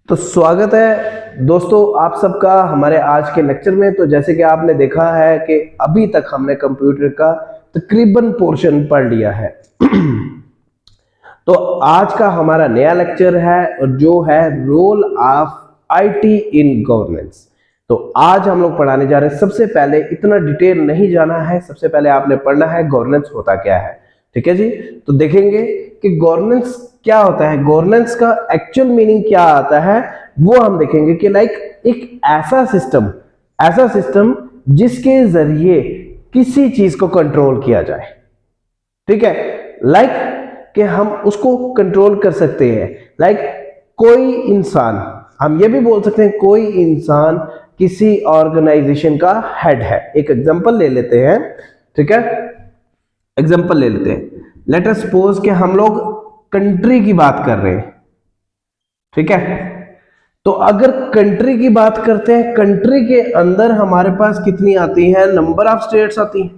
तो स्वागत है दोस्तों आप सबका हमारे आज के लेक्चर में। तो जैसे कि आपने देखा है कि अभी तक हमने कंप्यूटर का तकरीबन पोर्शन पढ़ लिया है। तो आज का हमारा नया लेक्चर है और जो है role of IT in governance. तो आज हम लोग पढ़ाने जा रहे हैं। सबसे पहले इतना डिटेल नहीं जाना है, सबसे पहले आपने पढ़ना है गवर्नेंस होता क्या है। ठीक है जी। तो देखेंगे कि गवर्नेंस क्या होता है, गवर्नेंस का एक्चुअल मीनिंग क्या आता है वो हम देखेंगे कि एक ऐसा सिस्टम जिसके जरिए किसी चीज को कंट्रोल किया जाए। ठीक है, कि हम उसको कंट्रोल कर सकते हैं। कोई इंसान, हम ये भी बोल सकते हैं कोई इंसान किसी ऑर्गेनाइजेशन का हेड है। एक एग्जांपल ले लेते हैं। ठीक है, एग्जांपल ले लेते हैं। लेट अस सपोज कि हम लोग कंट्री की बात कर रहे हैं। ठीक है, तो अगर कंट्री की बात करते हैं, कंट्री के अंदर हमारे पास कितनी आती है, नंबर ऑफ स्टेट्स आती हैं,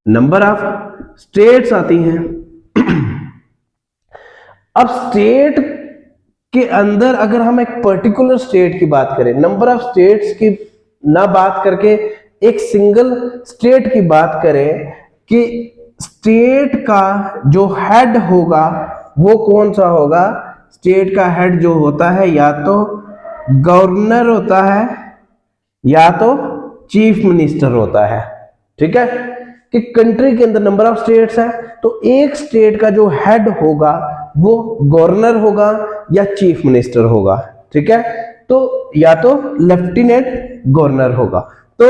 नंबर ऑफ स्टेट्स आती हैं। अब स्टेट के अंदर अगर हम एक पर्टिकुलर स्टेट की बात करें, नंबर ऑफ स्टेट्स की ना बात करके एक सिंगल स्टेट की बात करें कि स्टेट का जो हेड होगा वो कौन सा होगा। स्टेट का हेड जो होता है या तो गवर्नर होता है या तो चीफ मिनिस्टर होता है। ठीक है, कि कंट्री के अंदर नंबर ऑफ स्टेट्स है तो एक स्टेट का जो हेड होगा वो गवर्नर होगा या चीफ मिनिस्टर होगा। ठीक है, तो या तो लेफ्टिनेंट गवर्नर होगा। तो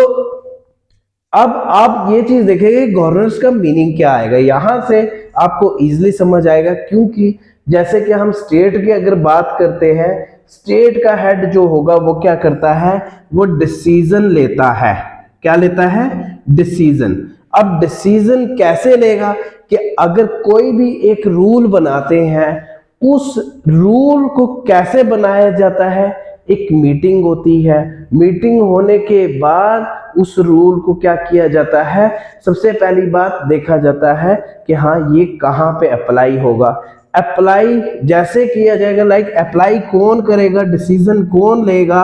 अब आप ये चीज देखेंगे गवर्नेंस का मीनिंग क्या आएगा, यहां से आपको इजीली समझ आएगा। क्योंकि जैसे कि हम स्टेट की अगर बात करते हैं, स्टेट का हेड जो होगा वो क्या करता है, वो डिसीजन लेता है। क्या लेता है? डिसीजन। अब डिसीजन कैसे लेगा कि अगर कोई भी एक रूल बनाते हैं, उस रूल को कैसे बनाया जाता है, एक मीटिंग होती है। मीटिंग होने के बाद उस रूल को क्या किया जाता है, सबसे पहली बात देखा जाता है कि हाँ ये कहाँ पे अप्लाई होगा। अप्लाई जैसे किया जाएगा, अप्लाई कौन करेगा, डिसीजन कौन लेगा,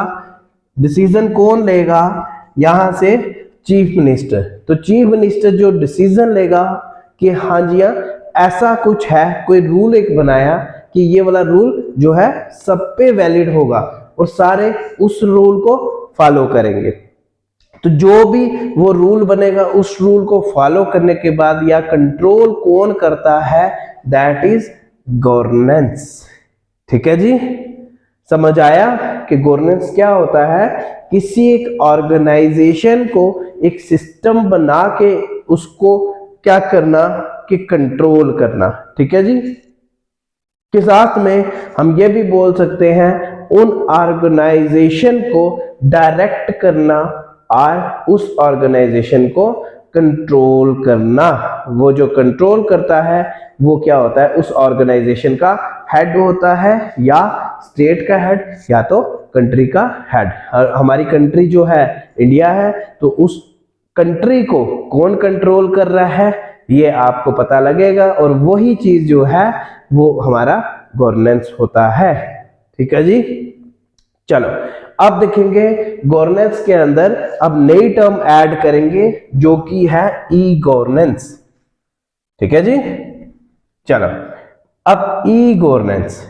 डिसीजन कौन लेगा, यहां से चीफ मिनिस्टर। तो चीफ मिनिस्टर जो डिसीजन लेगा कि हाँ जी हाँ ऐसा कुछ है, कोई रूल एक बनाया कि ये वाला रूल जो है सब पे वैलिड होगा और सारे उस रूल को फॉलो करेंगे। तो जो भी वो रूल बनेगा उस रूल को फॉलो करने के बाद या कंट्रोल कौन करता है, दैट इज गवर्नेंस। ठीक है जी, समझ आया कि गवर्नेंस क्या होता है। किसी एक ऑर्गेनाइजेशन को एक सिस्टम बना के उसको क्या करना कि कंट्रोल करना। ठीक है जी, के साथ में हम ये भी बोल सकते हैं उन ऑर्गेनाइजेशन को डायरेक्ट करना और उस ऑर्गेनाइजेशन को कंट्रोल करना। वो जो कंट्रोल करता है वो क्या होता है, उस ऑर्गेनाइजेशन का हेड होता है या स्टेट का हेड या तो कंट्री का हेड। हमारी कंट्री जो है इंडिया है, तो उस कंट्री को कौन कंट्रोल कर रहा है ये आपको पता लगेगा और वही चीज जो है वो हमारा गवर्नेंस होता है। ठीक है जी, चलो अब देखेंगे गवर्नेंस के अंदर अब नई टर्म ऐड करेंगे जो कि है ई गवर्नेंस। ठीक है जी, चलो अब ई गवर्नेंस।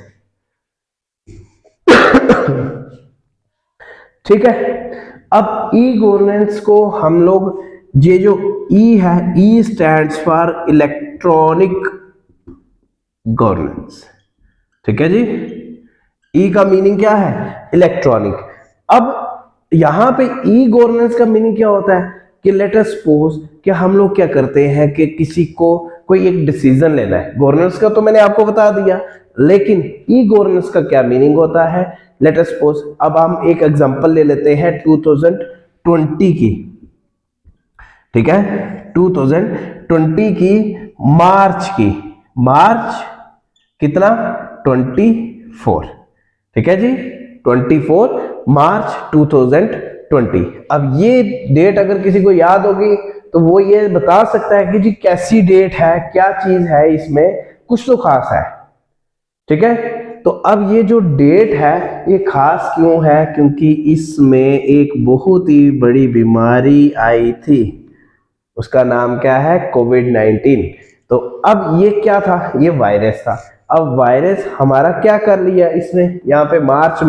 ठीक है, अब ई गवर्नेंस को हम लोग ये जो ई है, ई स्टैंड्स फॉर इलेक्ट्रॉनिक गवर्नेंस। ठीक है जी, ई का मीनिंग क्या है, इलेक्ट्रॉनिक। अब यहां पे ई गवर्नेंस का मीनिंग क्या होता है कि लेट अस सपोज कि हम लोग क्या करते हैं कि किसी को कोई एक डिसीजन लेना है। गवर्नेंस का तो मैंने आपको बता दिया, लेकिन ई गवर्नेंस का क्या मीनिंग होता है। लेट अस सपोज अब हम एक एग्जांपल ले लेते हैं 2020 की। ठीक है, 2020 की मार्च कितना, 24। ठीक है जी, 24 मार्च 2020। अब ये डेट अगर किसी को याद होगी तो वो ये बता सकता है कि जी कैसी डेट है, क्या चीज है, इसमें कुछ तो खास है। ठीक है, तो अब ये जो डेट है ये खास क्यों है, क्योंकि इसमें एक बहुत ही बड़ी बीमारी आई थी, उसका नाम क्या है, कोविड-19। तो अब ये क्या था, ये वायरस था। अब वायरस हमारा क्या कर लिया इसने, यहाँ पे मार्च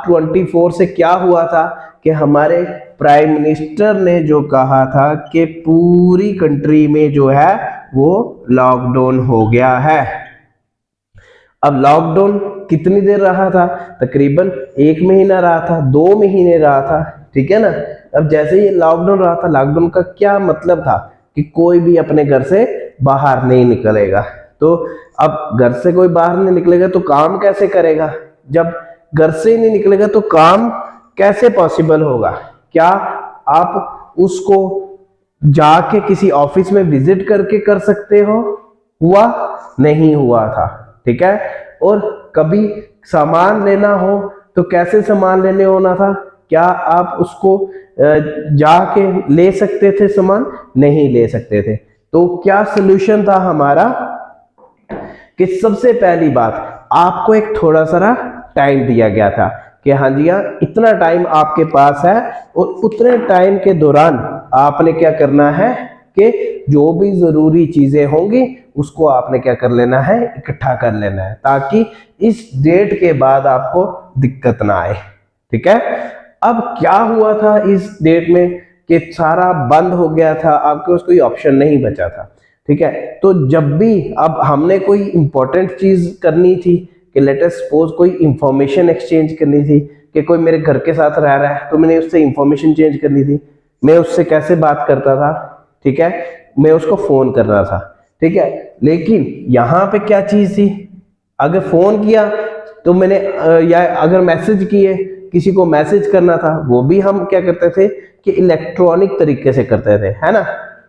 24 से क्या हुआ था कि हमारे प्राइम मिनिस्टर ने जो कहा था कि पूरी कंट्री में जो है वो लॉकडाउन हो गया है। अब लॉकडाउन कितनी देर रहा था, तकरीबन 1 महीना रहा था, 2 महीने रहा था, ठीक है ना। अब जैसे ये लॉकडाउन रहा था, लॉकडाउन का क्या मतलब था कि कोई भी अपने घर से बाहर नहीं निकलेगा। तो अब घर से कोई बाहर नहीं निकलेगा तो काम कैसे करेगा, जब घर से ही नहीं निकलेगा तो काम कैसे पॉसिबल होगा। क्या आप उसको जाके किसी ऑफिस में विजिट करके कर सकते हो, हुआ नहीं हुआ था, ठीक है। और कभी सामान लेना हो तो कैसे सामान लेने होना था, क्या आप उसको जाके ले सकते थे सामान, नहीं ले सकते थे। तो क्या सोल्यूशन था हमारा कि सबसे पहली बात आपको एक थोड़ा सा टाइम दिया गया था कि हाँ जी हाँ, इतना टाइम आपके पास है और उतने टाइम के दौरान आपने क्या करना है कि जो भी जरूरी चीजें होंगी उसको आपने क्या कर लेना है, इकट्ठा कर लेना है, ताकि इस डेट के बाद आपको दिक्कत ना आए, ठीक है। अब क्या हुआ था इस डेट में कि सारा बंद हो गया था, आपके पास कोई ऑप्शन नहीं बचा था, ठीक है। तो जब भी अब हमने कोई इंपॉर्टेंट चीज करनी थी कि लेट अस सपोज कोई इंफॉर्मेशन एक्सचेंज करनी थी कि कोई मेरे घर के साथ रह रहा है तो मैंने उससे इंफॉर्मेशन चेंज करनी थी, मैं उससे कैसे बात करता था, ठीक है, मैं उसको फोन कर रहा था, ठीक है। लेकिन यहां पे क्या चीज थी, अगर फोन किया तो मैंने या अगर मैसेज किए, किसी को मैसेज करना था वो भी हम क्या करते थे कि इलेक्ट्रॉनिक तरीके से करते थे, है ना,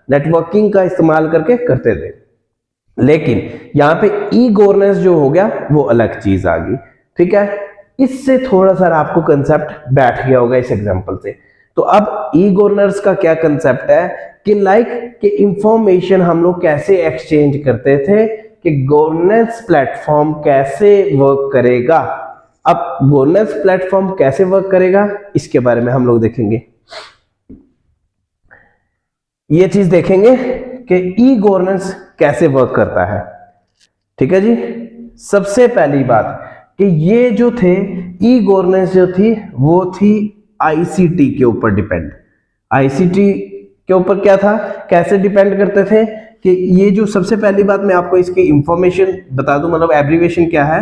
नेटवर्किंग का इस्तेमाल करके करते थे। लेकिन यहाँ पे ई गवर्नेंस जो हो गया वो अलग चीज आ गई, ठीक है। इससे थोड़ा सा आपको कंसेप्ट बैठ गया होगा इस एग्जांपल से। तो अब ई गवर्नेंस का क्या कंसेप्ट है कि कि इंफॉर्मेशन हम लोग कैसे एक्सचेंज करते थे, कि गवर्नेंस प्लेटफॉर्म कैसे वर्क करेगा। अब गवर्नेंस प्लेटफॉर्म कैसे वर्क करेगा इसके बारे में हम लोग देखेंगे, ये चीज देखेंगे कि ई गवर्नेंस कैसे वर्क करता है, ठीक है जी। सबसे पहली बात कि ये जो थे ई गवर्नेंस जो थी वो थी आईसीटी के ऊपर डिपेंड। आईसीटी के ऊपर क्या था, कैसे डिपेंड करते थे कि ये जो सबसे पहली बात मैं आपको इसकी इंफॉर्मेशन बता दूं, मतलब एब्रीविएशन क्या है,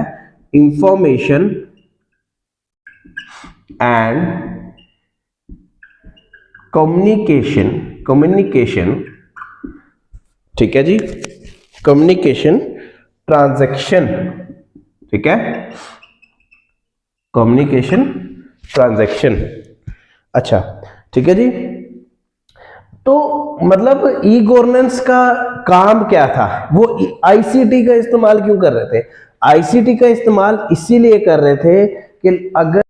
इंफॉर्मेशन एंड कम्युनिकेशन, कम्युनिकेशन, ठीक है जी, कम्युनिकेशन ट्रांजैक्शन, ठीक है, कम्युनिकेशन ट्रांजैक्शन। अच्छा, ठीक है जी। तो मतलब ई गवर्नेंस का काम क्या था, वो आईसीटी का इस्तेमाल क्यों कर रहे थे, आईसीटी का इस्तेमाल इसीलिए कर रहे थे कि अगर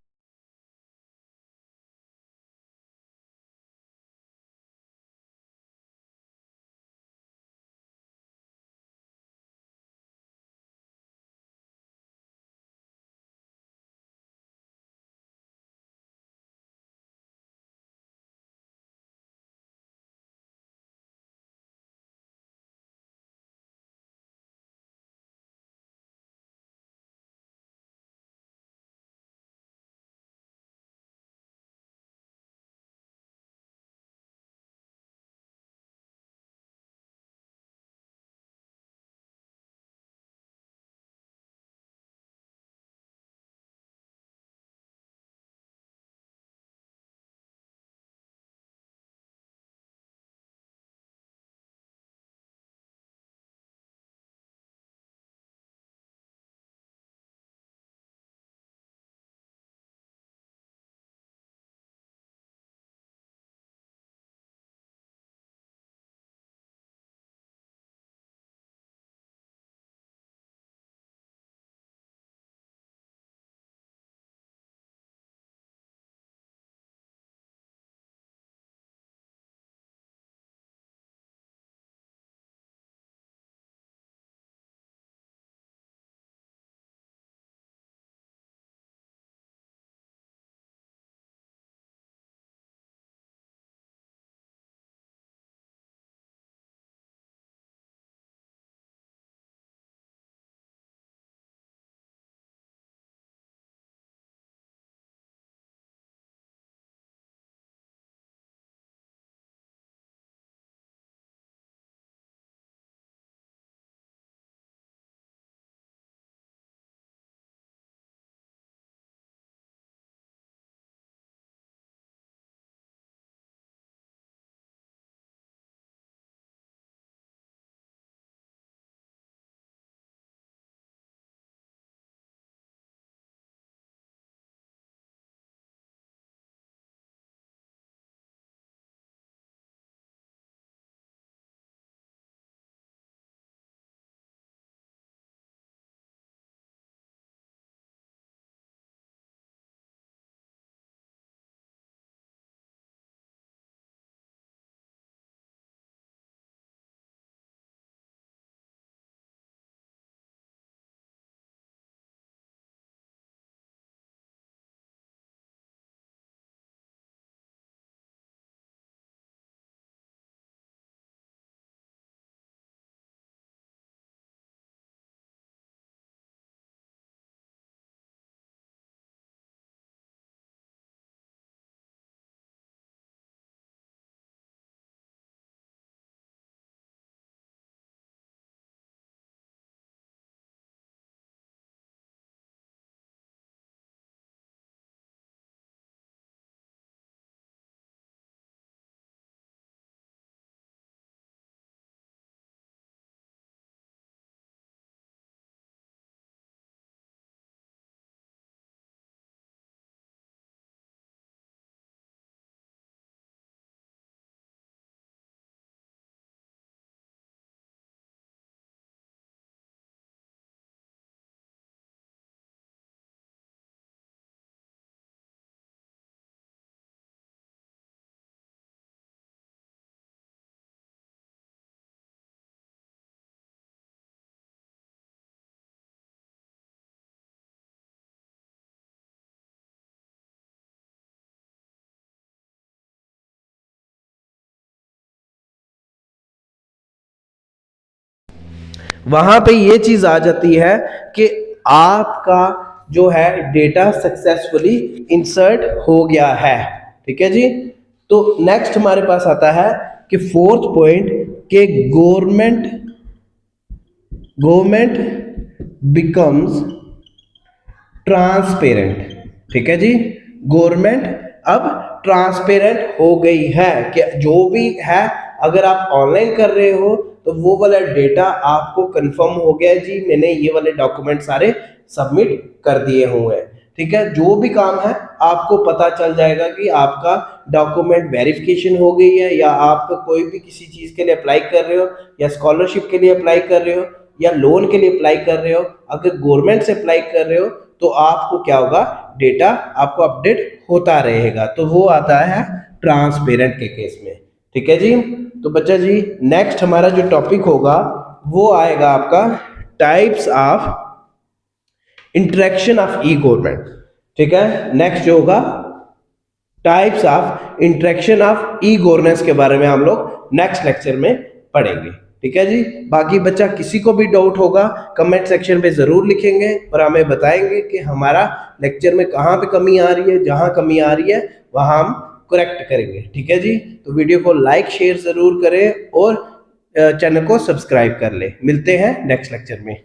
वहां पे ये चीज आ जाती है कि आपका जो है डेटा सक्सेसफुली इंसर्ट हो गया है। ठीक है जी। तो नेक्स्ट हमारे पास आता है कि फोर्थ पॉइंट के गवर्नमेंट बिकम्स ट्रांसपेरेंट। ठीक है जी। गवर्नमेंट अब ट्रांसपेरेंट हो गई है कि जो भी है अगर आप ऑनलाइन कर रहे हो तो वो वाला डेटा आपको कंफर्म हो गया है जी, मैंने ये वाले डॉक्यूमेंट सारे सबमिट कर दिए हुए हैं। ठीक है, जो भी काम है आपको पता चल जाएगा कि आपका डॉक्यूमेंट वेरिफिकेशन हो गई है, या आप कोई भी किसी चीज के लिए अप्लाई कर रहे हो, या स्कॉलरशिप के लिए अप्लाई कर रहे हो, या लोन के लिए अप्लाई कर रहे हो, अगर गवर्नमेंट से अप्लाई कर रहे हो तो आपको क्या होगा, डेटा आपको अपडेट होता रहेगा। तो वो आता है ट्रांसपेरेंट के केस में। ठीक है जी। तो बच्चा जी नेक्स्ट हमारा जो टॉपिक होगा वो आएगा आपका types of interaction of E government. ठीक है, नेक्स्ट जो होगा types of interaction of e governance के बारे में हम लोग नेक्स्ट लेक्चर में पढ़ेंगे। ठीक है जी। बाकी बच्चा किसी को भी डाउट होगा कमेंट सेक्शन पे जरूर लिखेंगे और हमें बताएंगे कि हमारा लेक्चर में कहाँ पे कमी आ रही है, जहां कमी आ रही है वहां हम करेक्ट करेंगे। ठीक है जी। तो वीडियो को लाइक शेयर जरूर करें और चैनल को सब्सक्राइब कर ले। मिलते हैं नेक्स्ट लेक्चर में।